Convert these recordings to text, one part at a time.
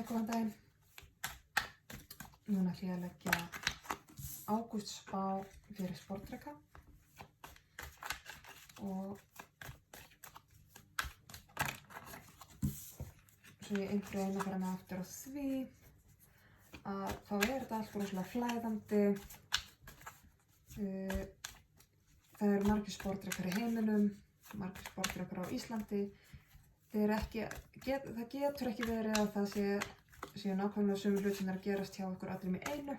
góðan daginn. Núna ætla ég að leggja ágústspá fyrir sportreka og svo ég einhverju að fara með aftur á því að þá þetta allt rosalega flæðandi. Það eru margir sportrekar í heiminum, margir sportrekar á Íslandi. Það getur ekki verið að það séu nákvæmlega sömu hlutirnir að gerast hjá ykkur öllum í einu,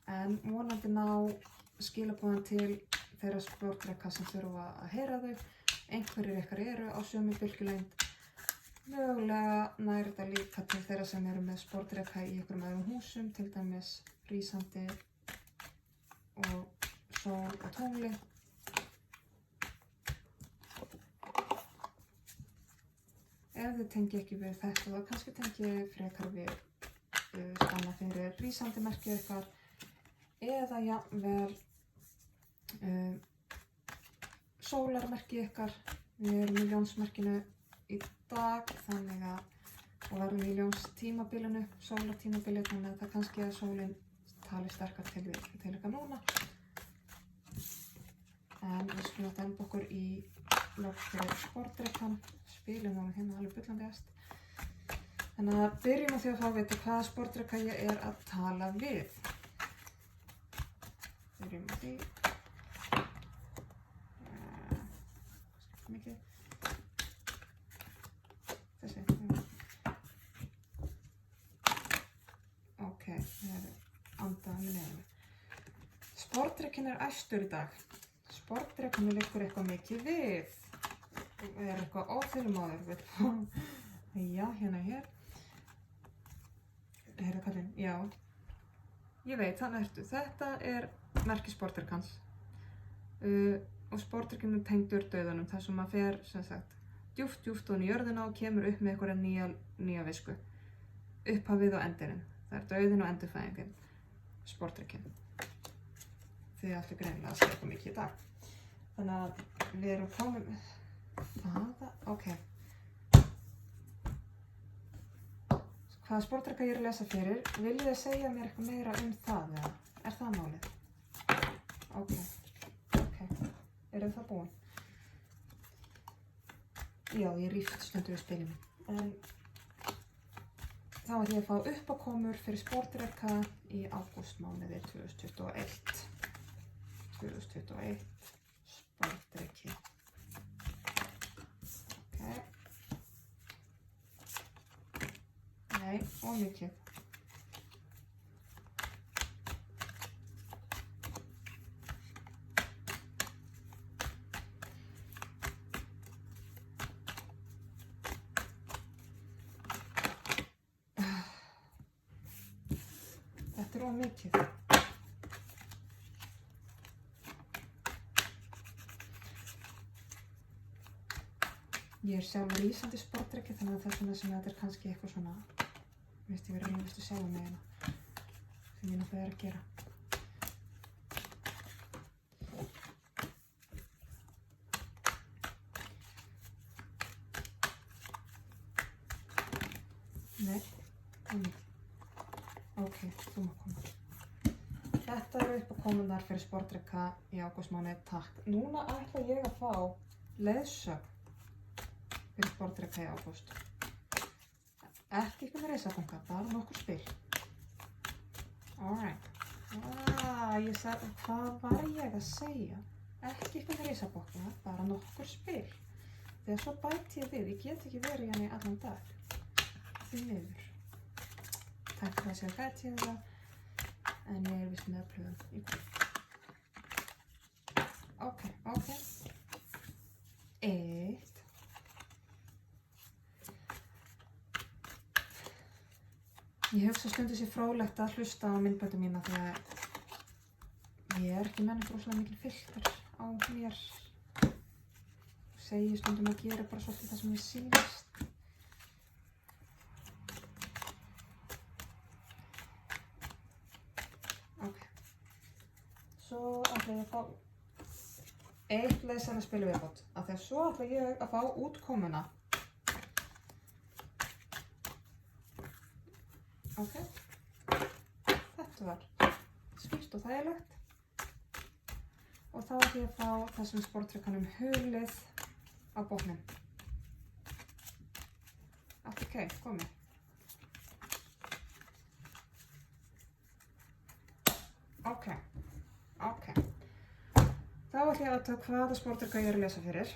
en vonandi ná skilaboðin til þeirra sportreka sem þurfa að heyra þau. Einhverjir ykkar eru á sömu bylgjulengd. Mögulega nær þetta líka til þeirra sem eru með sportreka í einhverjum öðrum húsum, til dæmis rísandi og sól og tungli. Ef þið tengi ekki við þetta, þá kannski tengi frekar við spanna fyrir rísandi merkið ykkar eða jafnvel sólarmerkið ykkar. Við erum í ljónsmerkinu í dag, þannig að og verðum í ljónstímabilinu, sólartímabilinu, þannig að það kannski að sólin tali sterkar til ykkar núna. En við skulum að demba okkur í lög fyrir sportrekan. Spilum var hérna alveg bullandi. Þannig að byrjum á því að fá að vita hvaða sportreka ég er að tala við. Byrjum á því. Mikið. Þessi. Ok, það er andaðan með nefnum. Sportrekin er æstur í dag. Sportrekinu liggur eitthvað mikið við. Er eitthvað óþolinmóður. Já, hérna hér. Heyrðu kallinn, já. Ég veit, þannig ertu. Þetta er merki sportrekans. Og sportrekinn er tengdur dauðanum, þar sem maður fer, sem sagt, djúpt ofan í jörðina og kemur upp með einhverja nýja visku. Upphafið og endurinn. Það er dauðinn og endurfæðingin. Sportrekinn. Þið ættu greinilega að segja eitthvað mikið í dag. Þannig að við erum komin ok. Hvaða sportreka ég er að lesa fyrir? Viljið þið segja mér eitthvað meira um það, eða er það málið? Ok. Eru það búin? Já, ég ríft stundu við spilinu. En þá ætlum ég að fá uppákomur fyrir sportreka í ágústmánuði 2021. 2021 sportreki. Nei, og mikið. Þetta er of mikið. Ég er sjálf rísandi sportreki, þannig að þess vegna sem þetta er kannski eitthvað svona, veist ég verið að reynastu sjálfa mig hérna, sem ég náttúrulega er að gera. Nei, ok, þú má koma. Þetta eru uppákomunnar fyrir sportreka í ágústmánuði, takk. Núna ætla ég að fá leiðsögn fyrir sportreka í ágúst. Ekki eitthvað með risabanka, bara nokkur spil. Alright. Hvað var ég að segja? Ekki eitthvað með risabanka, bara nokkur spil. Þegar svo bæti ég við, ég get ekki verið hérna í allan dag. Því miður. Takk fyrir að segja gæti ég það, en ég er vist með plöðum í kvöld. Ok. 1. Ég hugsa stundu sér fróðlegt að hlusta á myndböndum mína því að ég er ekki með rosalega mikil filter á mér. Segi stundum að gera bara svolítið það sem ég sýnist. Ok. Svo ætla ég að fá eitt leiðsagnaspil viðbót. Af því að svo ætla ég að fá útkomuna Ok, þetta var skýrt og þægilegt. Og þá ætla ég að fá þessum sporttrykkanum hulið á botninn. Allt ok, komið. Ok. Þá ætla ég að taka hvaða sporttrykka ég er að lesa fyrir.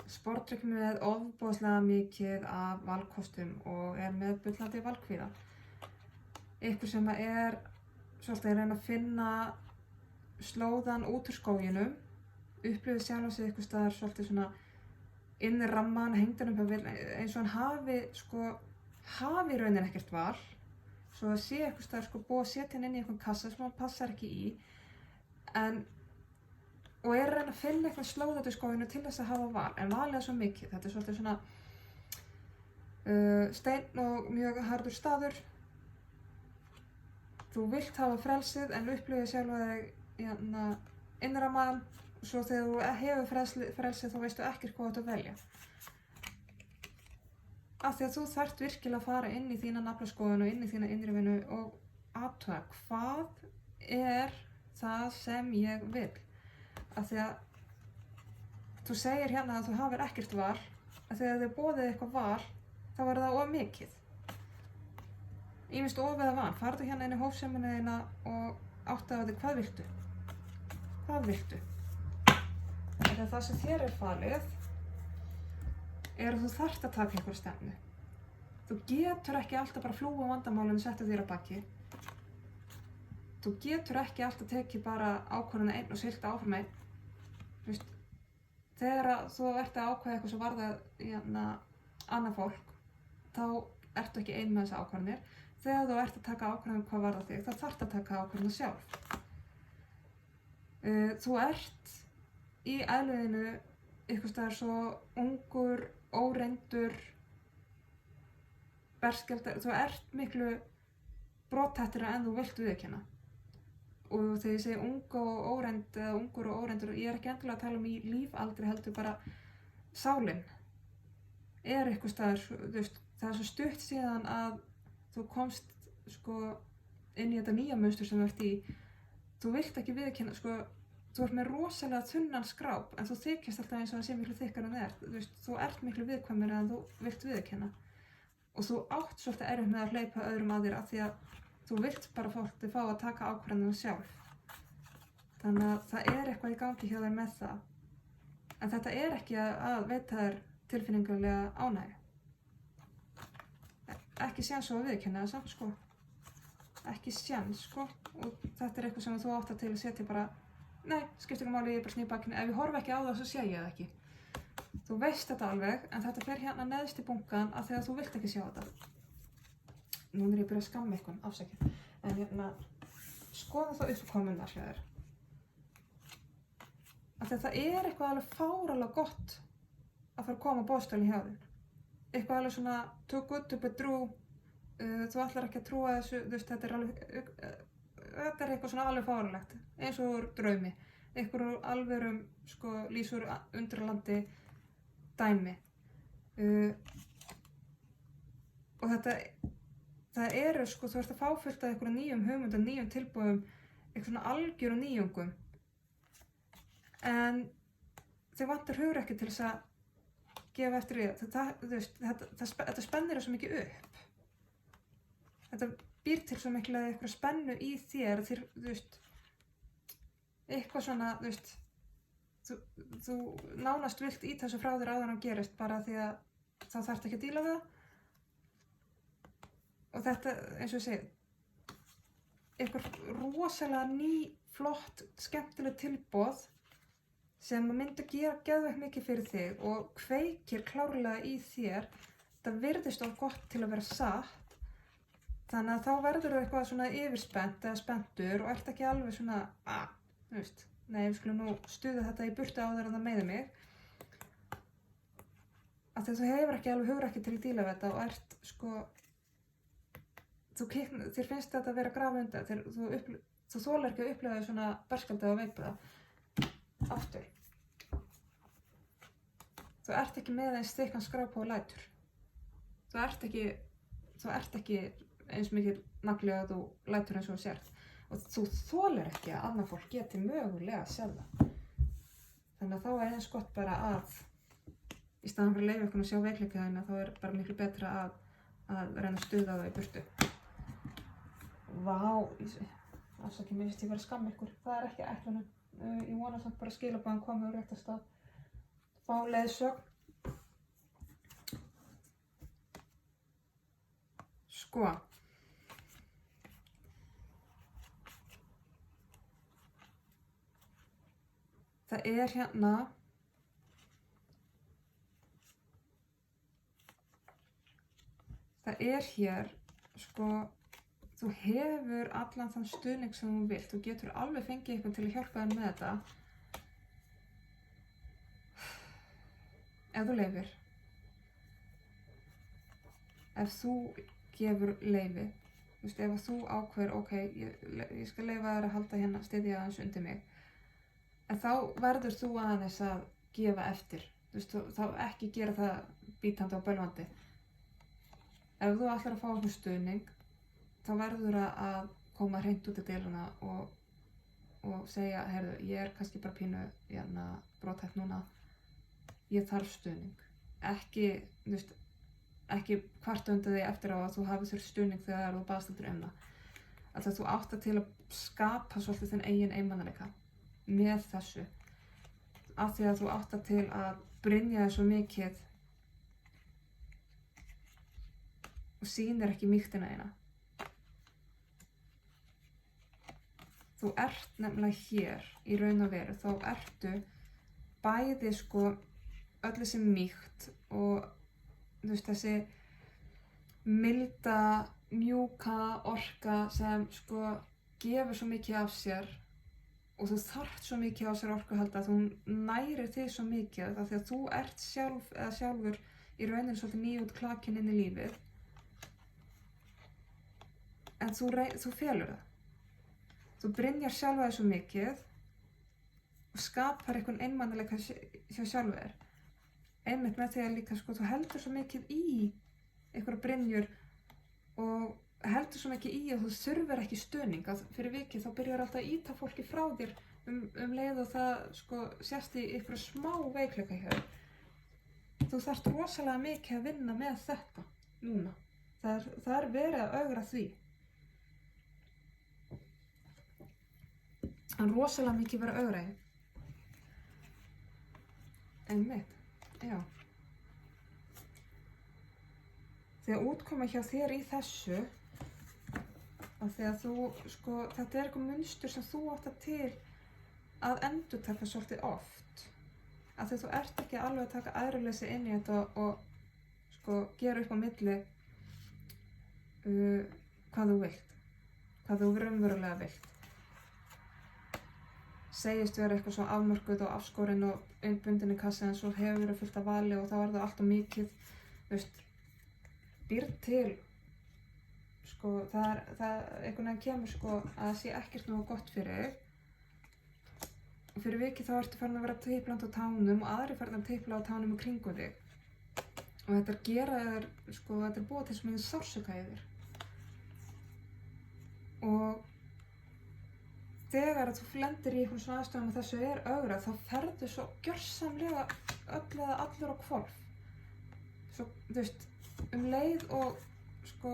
Sporttrykk með ofboðslega mikið af valkostum og er með bullandi valkvíða. Ykkur sem er svolítið að reyna að finna slóðan út úr skóginum, upplifið sjálf sig ykkur staðar svolítið svona inn í ramman, hengdanum eins og hann hafi í rauninni ekkert val, svo að sé ykkur staðar búið að setja hann inn í einhvern kassa sem hann passar ekki í, og er að reyna að finna eitthvað slóð út úr skóginu til þess að hafa val, en valið er svo mikið. Þetta er svolítið svona steinn og mjög harður staður. Þú vilt hafa frelsið en upplifið sjálfa þig innrammaðan, svo þegar þú hefur frelsið þá veistu ekkert hvað þú átt að velja. Af því að þú þarft virkilega að fara inn í þína naflaskoðun og inn í þína innri vinnu og athuga hvað er það sem ég vil. Af því að þú segir hérna að þú hafir ekkert val, að þegar þið boðið eitthvað val þá er það of mikið. Ýmist of eða van. Farðu hérna inn í hófsemina þína og áttaðu þig hvað viltu. Hvað viltu? Þegar það sem þér er falið er að þú þarft að taka einhverja stefnu. Þú getur ekki alltaf bara flúa vandamálinu og setja þér að baki. Þú getur ekki alltaf tekið bara ákvörðuna einn og siglt áfram einn. Þegar þú ert að ákveða eitthvað sem varðar annað fólk, þá ertu ekki ein með þessar ákvarðanir. Þegar þú ert að taka ákvarðanir hvað varðar þig, þá þarftu að taka ákvarðanir sjálf. Þú ert í eðliðinu einhvers staðar svo ungur, óreyndur, berskjaldar. Þú ert miklu brothættari en þú vilt viðurkenna. Og þegar ég segi ung og óreind eða ungur og óreyndur, ég er ekki endilega að tala í lífaldri, heldur bara sálin er einhvers staðar, það er svo stutt síðan að þú komst inn í þetta nýja munstur sem þú ert í. Þú vilt ekki viðurkenna, þú ert með rosalega þunnan skráp en þú þykist alltaf eins og það sé miklu þykkara en það er. Þú ert miklu viðkvæmari en þú vilt viðurkenna. Og þú átt svolítið erfitt með að hleypa öðrum að þér af því að þú vilt bara fólk fá að taka ákvarðanir sjálf. Þannig að það er eitthvað í gangi hjá þér með það. En þetta er ekki að veita þér tilfinningarlega ánægju. Ekki séns að viðurkenna það samt, Ekki séns, Og þetta er eitthvað sem þú átt að til að setja bara, nei, skiptir ekki máli, ég bara sný bakinu. Ef ég horfi ekki á það, svo sé ég það ekki. Þú veist þetta alveg, en þetta fer hérna neðst í bunkan af því að þú vilt ekki sjá þetta. Nú er ég að byrja að skamma eitthvað, afsakið. En skoða þá uppkomunar hjá þér. Af því að það er eitthvað alveg fáralega gott að fara að koma á boðstólinn hjá þér. Eitthvað alveg svona too good to be true. Þú ætlar ekki að trúa þessu, þetta er eitthvað svona alveg fáralegt. Eins og úr draumi. Eitthvað úr alvörum, lýsur undralandi dæmi. Og það eru, þú ert að fá fullt af einhverjum nýjum hugmyndum, nýjum tilboðum, eitthvað svona algjörum nýjungum. En þig vantar hugur ekki til þess að gefa eftir í það. Þetta spennir svo mikið upp. Þetta býr til svo miklu eitthvað spennu í þér, eitthvað svona, þú nánast vilt í þessu frá þér áður en gerist bara því að þá þarftu ekki að díla við það. Og þetta, eins og ég segi, eitthvað rosalega ný, flott, skemmtileg tilboð sem myndi gera geðveikt mikið fyrir þig og kveikir klárlega í þér. Það virðist of gott til að vera satt. Þannig að þá verður þú eitthvað svona yfirspennt eða spenntur og ert ekki alveg svona, nei, við skulum nú stuða þetta í burtu áður en það meiðir mig. Af því að þú hefur ekki alveg hugrekki til að díla við þetta og ert, þér finnst þetta að vera að grafa undan, þú þolir ekki að upplifa svona berskjaldið og veipa það aftur. Þú ert ekki með eins þykkan skráp og lætur. Þú ert ekki þú ert ekki eins mikið nagli að þú lætur eins og þú sért. Og þú þolir ekki að annað fólk geti mögulega að sjá það. Þannig að þá er eins gott bara að, í staðan fyrir að leyfa ykkur að sjá veikleika þína, þá er bara miklu betra að reyna að stuða það í burtu. Vá, afsakið mér finnst ég vera að skamma ykkur. Það er ekki ætlunin. Ég vona samt bara að skilaboðin komi á rétta stað. Fá leiðsögn. Sko. Það er hérna það er hér, sko, þú hefur allan þann stuðning sem þú vilt. Þú getur alveg fengið eitthvað til að hjálpa þér með þetta. Ef þú leyfir. Ef þú gefur leyfi. Þú veist, ef þú ákveður, ok, ég skal leyfa þér að halda hérna, styðja aðeins undir mig. En þá verður þú aðeins að gefa eftir. Þú veist, þá ekki gera það bítandi og bölvandi. Ef þú ætlar að fá einhvern stuðning, þá verður að koma hreint út í deiluna og segja, heyrðu, ég er kannski bara pínu brothætt núna, ég þarf stuðning. Ekki, þú veist, ekki kvarta undan því eftir á að þú hafi þurft stuðning þegar þú baðst eftir það. Að þú áttar til að skapa svolítið þinn eigin einmanaleika með þessu. Af því að þú áttar til að brynja þig svo mikið og sýnir ekki mýktina þína. Þú ert nefnilega hér í raun og veru, þá ertu bæði sko öll þessi mýkt og þú veist þessi milda, mjúka orka sem sko gefur svo mikið af sér og þú þarft svo mikið á sér orku að halda að þú nærir þig svo mikið af því að þú ert sjálfur í rauninni svolítið nýjút klakinn inn í lífið. En þú felur það. Þú brynjar sjálfa þig svo mikið og skapar einhvern einmanaleika hjá sjálfu þér. Einmitt með því að líka sko, þú heldur svo mikið í einhverja brynjur og heldur svo mikið í að þú þurfir ekki stuðning. Að fyrir vikið þá byrjar alltaf að ýta fólki frá þér leið og það sko, sést í einhverja smá veikleika hjá þér. Þú þarft rosalega mikið að vinna með þetta núna. Það er verið að ögra því. En rosalega mikið verið að ögra því. Einmitt, já. Þegar útkoma hjá þér í þessu, af því að þú, sko, þetta er eitthvað munstur sem þú átt til að endurtaka svolítið oft. Af því að þú ert ekki alveg að taka æðruleysi inn í þetta og sko, gera upp á milli hvað þú vilt, hvað þú raunverulega vilt. Segist vera eitthvað svo afmörkuð og afskorinn og innbundin í kassi en svo hefur verið fullt af vali og þá er það alltaf mikið, þú veist, býr til, sko, það einhvern veginn kemur sko að það sé ekkert nógu gott fyrir þig. Og fyrir vikið þá ertu farin að vera tiplandi á tánum og aðrir farin að tipla á tánum í kringum þig. Og þetta er gera þér, sko, þetta er búið til sem þið sársauka í þér. Og þegar þú lendir í einhvern svona aðstæðum og þessu er ögrað, þá ferðu svo gjörsamlega öll eða allur á hvolf. Svo, þú veist, leið og, sko,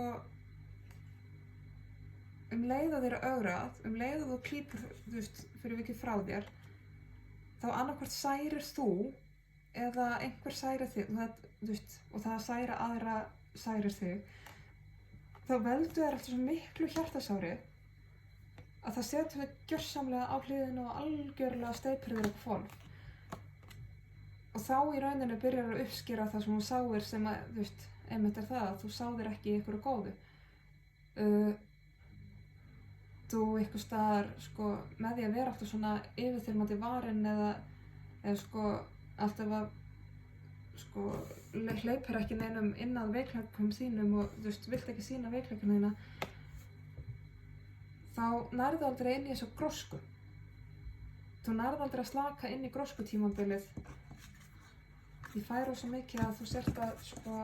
leið að þér er ögrað, leið að þú klípur, þú veist, fyrir vikið frá þér, þá annarkvort særir þú eða einhver særir þig, þú veist, og það að særa aðra særir þig, þá veldur þér alltaf svo miklu hjartasári að það setur þig gjörsamlega á hliðinu og algjörlega steypir þér á hvolf. Og þá í rauninni byrjar að uppskera það sem þú sáir sem að, þú veist, einmitt er það að þú sáðir ekki í einhverju góðu. Þú einhvers staðar, sko, með því að vera alltaf svona yfirþyrmandi varin eða sko, alltaf að, sko, hleypir ekki neinum inn að veikleikum þínum og, þú veist, vilt ekki sýna veikleikana þína, þá nærðu aldrei inn í þessu grósku. Þú nærðu aldrei að slaka inn í gróskutímabilið. Því færu svo mikið að þú sért að, sko,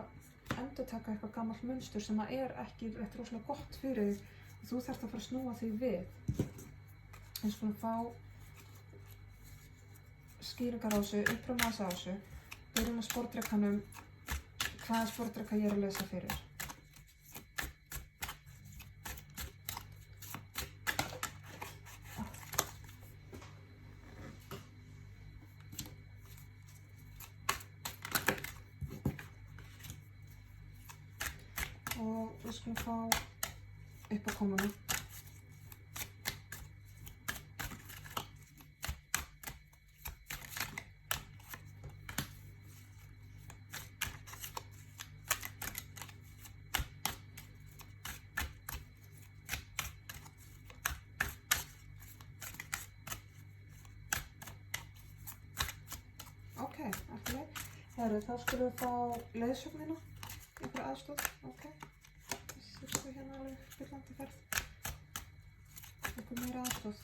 endurtaka eitthvað gamalt munstur sem að ekki rosalega gott fyrir þig og þú þarft að fara að snúa því við. Við skulum fá skýringar á þessu, uppröfum aðeins á þessu. Byrjum á sporðdrekanum, hvaða sporðdreka ég að lesa fyrir. Og við skulum fá uppákomuna. Ok, allt í lagi. Herru, þá skulum við fá leiðsögnina, einhverja aðstoð. Ok. Þessu hérna alveg spillandi ferð. Einhver meira aðstoð.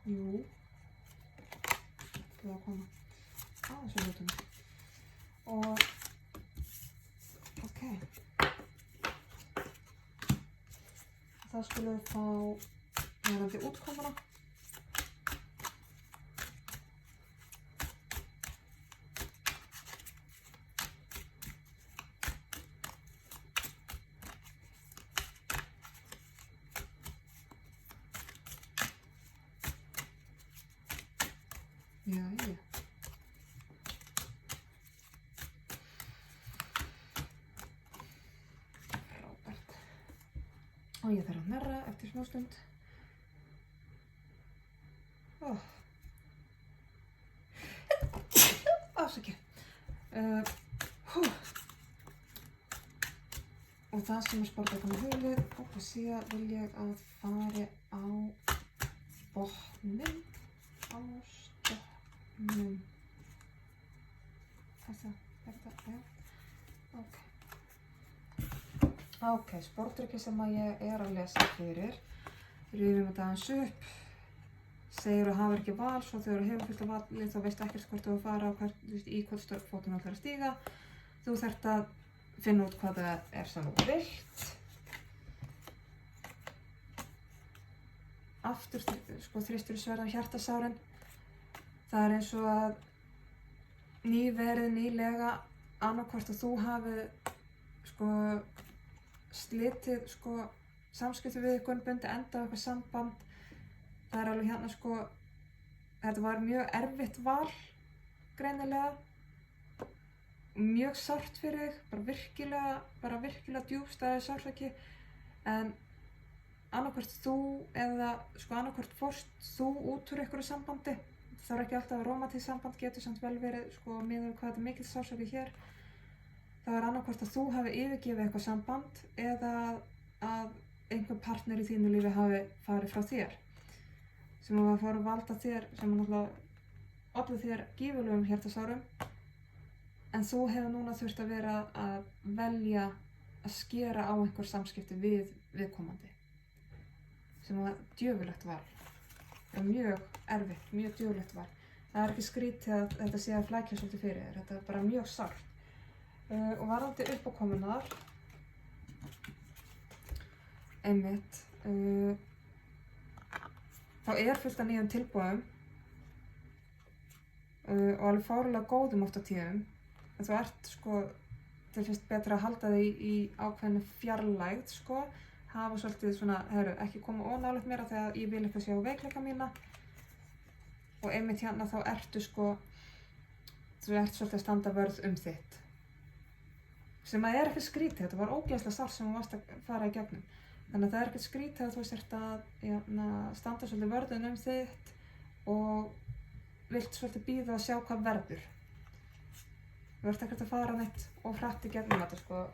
Jú. Það að koma á þessu hlutum. Og ok. Þá skulum við fá varðandi útkomuna. Jæja. Frábært. Og ég þarf að hnerra eftir smástund. Afsakið. Og það sem er sporðdrekan á hulið, og síðan vil ég að fari á botninn. Á stofnum. Þetta, já. Ok. Ok, sporðdreki sem að ég er að lesa fyrir. Rifjum þetta aðeins upp. Segir að hafa ekki val, svo þegar þú hefur fullt af vali þá veistu ekkert hvort þú að fara í hvort fótinn þú ætlar að stíga. Þú þarft að finna út hvað það er sem þú vilt. Aftur þrýstur sverðan hjartasárin. Það er eins og að nýlega annarkvort að þú hafi slitið samskipti við ykkur, bundið enda á eitthvað samband. Það er alveg hérna þetta var mjög erfitt val, greinilega. Mjög sárt fyrir þig, bara virkilega djúpstæður sársauki. En annarkvort þú eða annarkvort fórst þú út úr einhverju sambandi. Það þarf ekki alltaf að rómantískt samband, getur samt vel verið miðað við hvað þetta er mikill sársauki hér. Það er annarkvort að þú hafi yfirgefið eitthvað samband eða að einhver partner í þínu lífi hafi farið frá þér. Sem að fara að valda þér, sem að náttúrulega olli þér gífurlegum hjartasárum. En þú hefur núna þurft að vera að velja að skera á einhver samskipti við viðkomandi. Sem að djöfulegt val. Það er mjög erfitt, mjög djöfulegt val. Það er ekki skrítið að þetta sé að flækja svolítið fyrir þér. Þetta er bara mjög sárt. Og varðandi uppákomunar, einmitt, þá er fullt af nýjum tilboðum og alveg fáránlega góðum oft á tíðum. En þú ert til finnst betra að halda þig í ákveðinni fjarlægð, hafa svolítið ekki koma of nálægt mér af því að ég vil ekki sjá veikleika mína. Og einmitt hérna þá ertu þú ert svolítið að standa vörð um þitt. Sem að er ekki skrítið, þetta var ógeðslega sárt sem þú varst að fara í gegnum. Þannig að það er ekkert skrítið að þú sért að standa svolítið vörðun um þitt og vilt svolítið bíða að sjá hvað verður. Þú ert ekkert að fara neitt of hratt í gegnum þetta,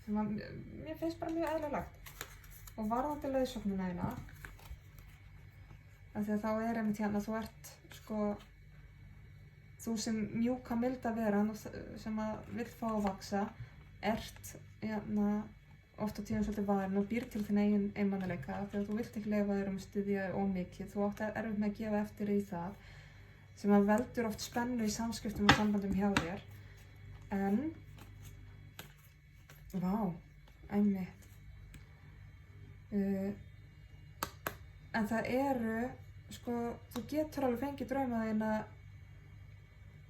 sem að mér finnst bara mjög eðlilegt. Og varðandi leiðsögnina þína, af því að þá er einmitt hérna, þú ert þú sem mjúka milda veran sem að vill fá að vaxa, ert oft á tíðum svolítið varin og býr til þinn eigin einmanaleika þegar þú vilt ekki leyfa þér að styðja of mikið. Þú átt erfitt með að gefa eftir í það sem að veldur oft spennu í samskiptum og sambandum hjá þér. Vá, einmitt. En það eru, sko, þú getur alveg fengið drauma þína,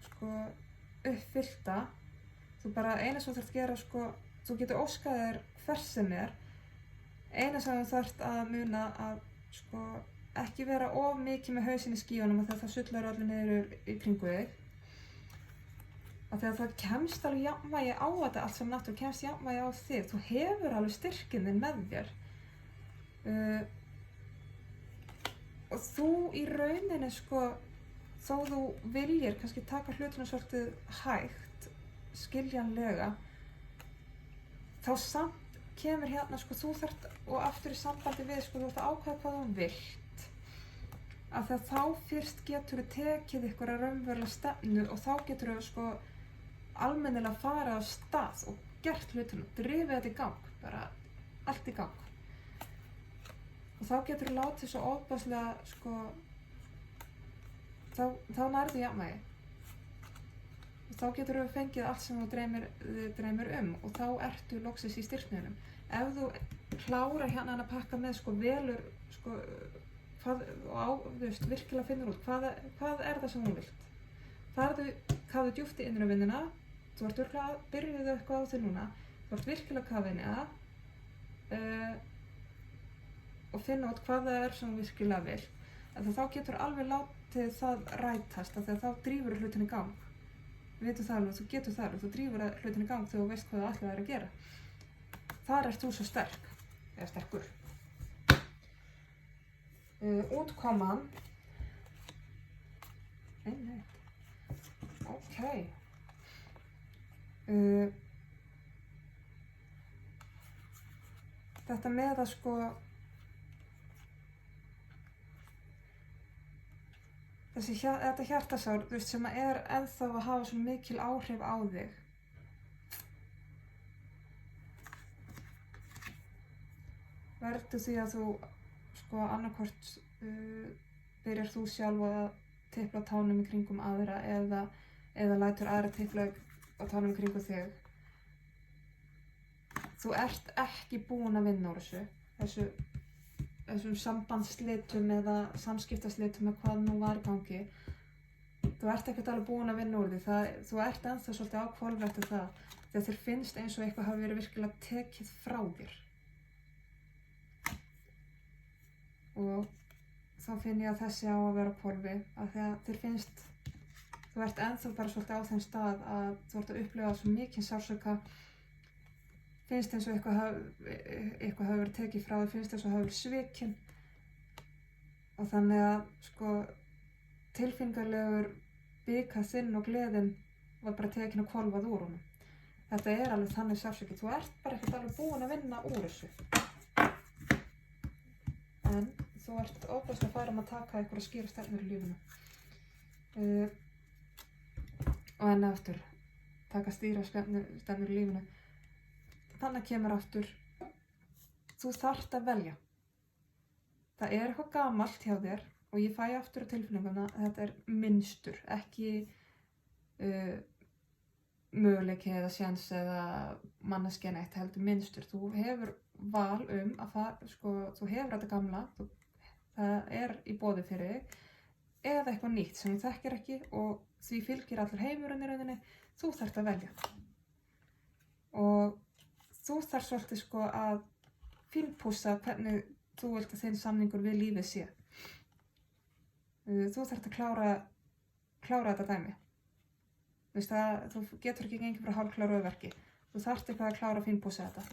sko, uppfyllta. Þú bara, eina sem þú þarft að gera, sko, þú getur óskað þér hvers sem er. Eina sem þú þarft að muna að, sko, ekki vera of mikið með hausinn í skíunum af því að það sullar allir niður í kringu þig. Af því að það kemst alveg jafnvægi á þetta allt sem náttúrulega kemst jafnvægi á þig. Þú hefur alveg styrkinn þinn með þér. Og þú í rauninni, sko, þó þú viljir kannski taka hlutina svolítið hægt, skiljanlega, þá samt kemur hérna, sko, þú þarft, og aftur í sambandi við, sko, þú þarft að ákveða hvað þú vilt. Af því að þá fyrst getur þú tekið einhverja raunverulega stefnu og þá getur þú, sko, almennilega farið á stað og gert hlutina, drifið þetta í gang, bara allt í gang. Og þá getur þú látið svo ofboðslega, sko, þá nærðu jafnvægi. Og þá getur þú fengið allt sem þú dreymir og þá ertu loksins í styrknunum. Ef þú klárar hérna að pakka með, sko, velur, sko, virkilega finnur út, hvað er það sem þú vilt? Kafðu djúpt í innri vinnuna, þú ert örugglega að byrjuðu eitthvað á því núna, þú ert virkilega að kafa inn í það og finna út hvað það er sem þú virkilega vill. En þá getur alveg látið það rætast af því að þá drífur hlutin í gang. Við vitum það alveg, þú getur það alveg, þú drífur hlutin í gang þegar þú veist hvað þú ætlaðir að gera. Þar ert þú svo sterk, eða sterkur. Útkoman. Einmitt. Ok. Þetta með að, sko, þetta hjartasár, þú veist, sem er ennþá að hafa svo mikil áhrif á þig. Verður því að þú, sko, annarkvort byrjar þú sjálf að tipla á tánum í kringum aðra eða lætur aðra tipla á tánum í kringum þig. Þú ert ekki búin að vinna úr þessum sambandsslitum eða samskiptaslitum með hvað nú var í gangi. Þú ert ekkert alveg búin að vinna úr því. Þú ert ennþá svolítið á hvolfi eftir það þegar þér finnst eins og eitthvað hafi verið virkilega tekið frá þér. Og þá finn ég að þessi á að vera á hvolfi af því að þér finnst, þú ert ennþá bara svolítið á þeim stað að þú ert að upplifa svo mikinn sársauka, finnst eins og eitthvað hafi verið tekið frá þér, finnst eins og hafi verið svikinn og þannig að, sko, tilfinningarlegur bikað þinn og gleðin var bara tekin og hvolfað úr honum. Þetta er alveg þannig sársauki, þú ert bara ekkert alveg búin að vinna úr þessu. En þú ert ofboðslega fær að taka einhverja skýra stefnur í lífinu. Og enn aftur, taka stýra stefnur í lífinu. Þannig kemur aftur, þú þarft að velja. Það er eitthvað gamalt hjá þér og ég fæ aftur á tilfinninguna að þetta er mynstur, ekki möguleiki eða séns eða manneskja neitt, heldur mynstur. Þú hefur val að fara, sko, þú hefur þetta gamla, það er í boði fyrir þig, eða eitthvað nýtt sem þú þekkir ekki og því fylgir allur heimurinn í rauninni, þú þarft að velja. Og þú þarft svolítið, sko, að fínpússa hvernig þú vilt að þinn samningur við lífið sé. Þú þarft að klára þetta dæmi. Þú veist að þú getur ekki gengið frá hálfkláruðu verki. Þú þarft eitthvað að klára að fínpússa þetta.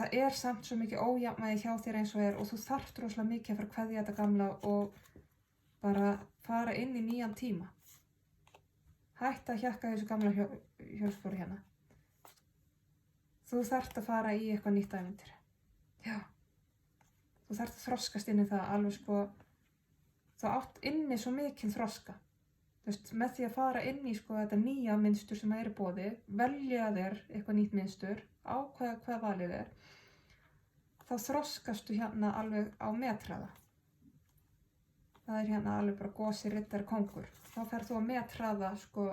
Það er samt svo mikið ójafnvægi hjá þér eins og er og þú þarft rosalega mikið að fara að kveðja þetta gamla og bara fara inn í nýjan tíma. Hætta að hjakka þessu gamla hjólspori hérna. Þú þarft að fara í eitthvað nýtt ævintýri. Já. Þú þarft að þroskast inn í það alveg, sko, þú átt inni svo mikinn þroska. Þú veist, með því að fara inn í, sko, þetta nýja mynstur sem er í boði, velja þér eitthvað nýtt mynstur, ákveða hvað valið er, þá þroskastu hérna alveg á metraða. Það er hérna alveg bara gosi, riddari, kóngur. Þá ferð þú á metraða, sko,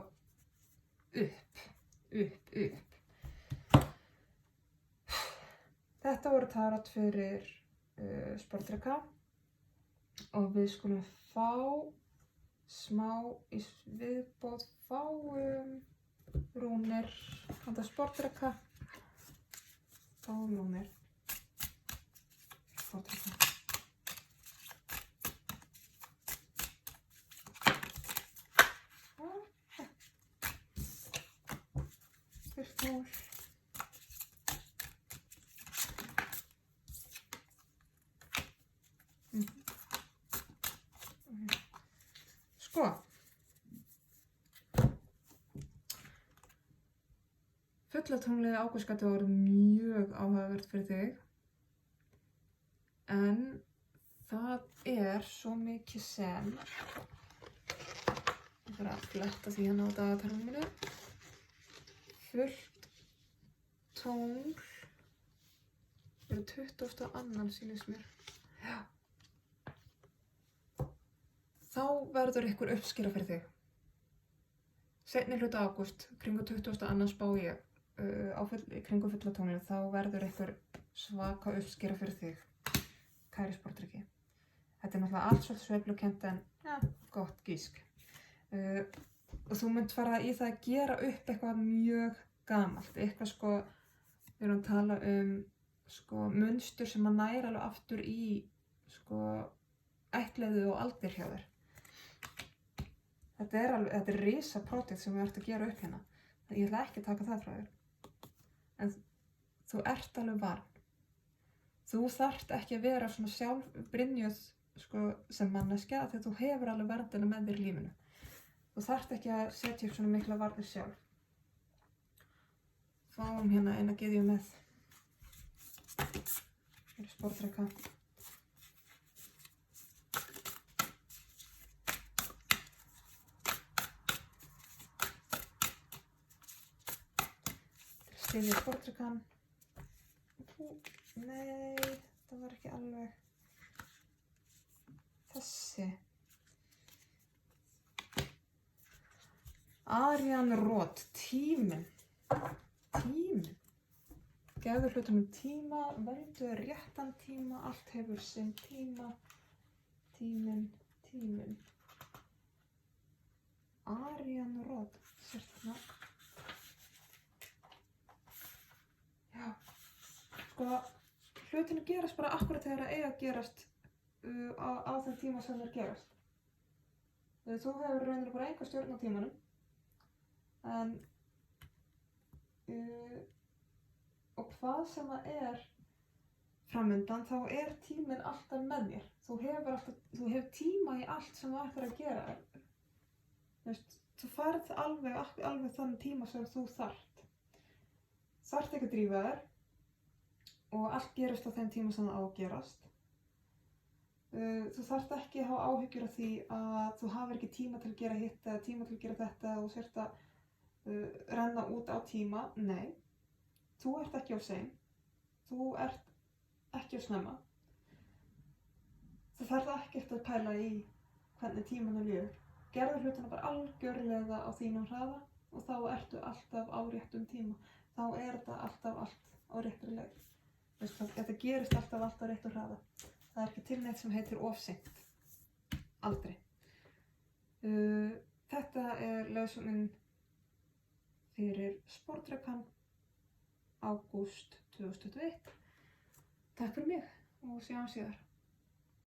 upp. Þetta voru tarot fyrir sportreka og við skulum fá smá í viðbót, fáum rúnir handa sportreka, fáum rúnir sportreka. Fullt hús. Sko, fullatunglið í ágúst gæti orðið mjög áhugavert fyrir þig, en það svo mikið sem, ég þarf að fletta því hérna á dagatalinu mínu, fullt tungl verður 22. sýnist mér. Já. Þá verður ykkur uppskera fyrir þig. Seinni hluta ágúst, kringu 22. spá ég, kringu fullatunglið, þá verður ykkur svaka uppskera fyrir þig, kæri sportreki. Þetta náttúrulega allt svolítið sveiflukennt en ja, gott gísk. Og þú munt fara í það að gera upp eitthvað mjög gamalt, eitthvað sko, við erum að tala sko munstur sem að næra alveg aftur í sko ættleiðu og aldir hjá þér. Þetta er risa projekt sem við ert að gera upp hérna. Ég ætla ekki að taka það frá þér. En þú ert alveg varn. Þú þarft ekki að vera svona sjálfbrynjuð sko, sem manneskja þegar þú hefur alveg verndina með þér í lífinu. Þú þarft ekki að setja upp svona mikla varnir sjálf. Fáum hérna eina gyðju með. Fyrir sportreka. Styðja sportrekan. Nei, það var ekki alveg þessi. Arianrot, tíminn. Gefðu hlutunum tíma, veldu réttan tíma, allt hefur sinn tíma. Tíminn. Arianrot, sért þarna. Já, sko, hlutinu gerast bara akkurat þegar það eiga að gerast á þeim tíma sem þeir gerast. Þú hefur raunir bara enga stjórn á tímanum, en og hvað sem það framundan, þá tíminn alltaf með þér. Þú hefur tíma í allt sem þú ætlar að gera. Þú færð alveg þann tíma sem þú þarft. Þarft ekki að drífa þér og allt gerist á þeim tíma sem það á að gerast. Þú þarft ekki að hafa áhyggjur af því að þú hafir ekki tíma til að gera hitt eða tíma til að gera þetta og sért að renna út á tíma. Nei, þú ert ekki of sein. Þú ert ekki of snemma. Þú þarft ekkert að pæla í hvernig tímanum líður. Gerðu hlutina bara algjörlega á þínum hraða og þá ertu alltaf á réttum tíma. Þá þetta alltaf allt á réttri leið. Þetta gerist alltaf allt á réttum hraða. Það ekki til neitt sem heitir of seint. Aldrei. Þetta lausunin fyrir sportrekan ágúst 2021. Takk fyrir mig og sjáum síðar.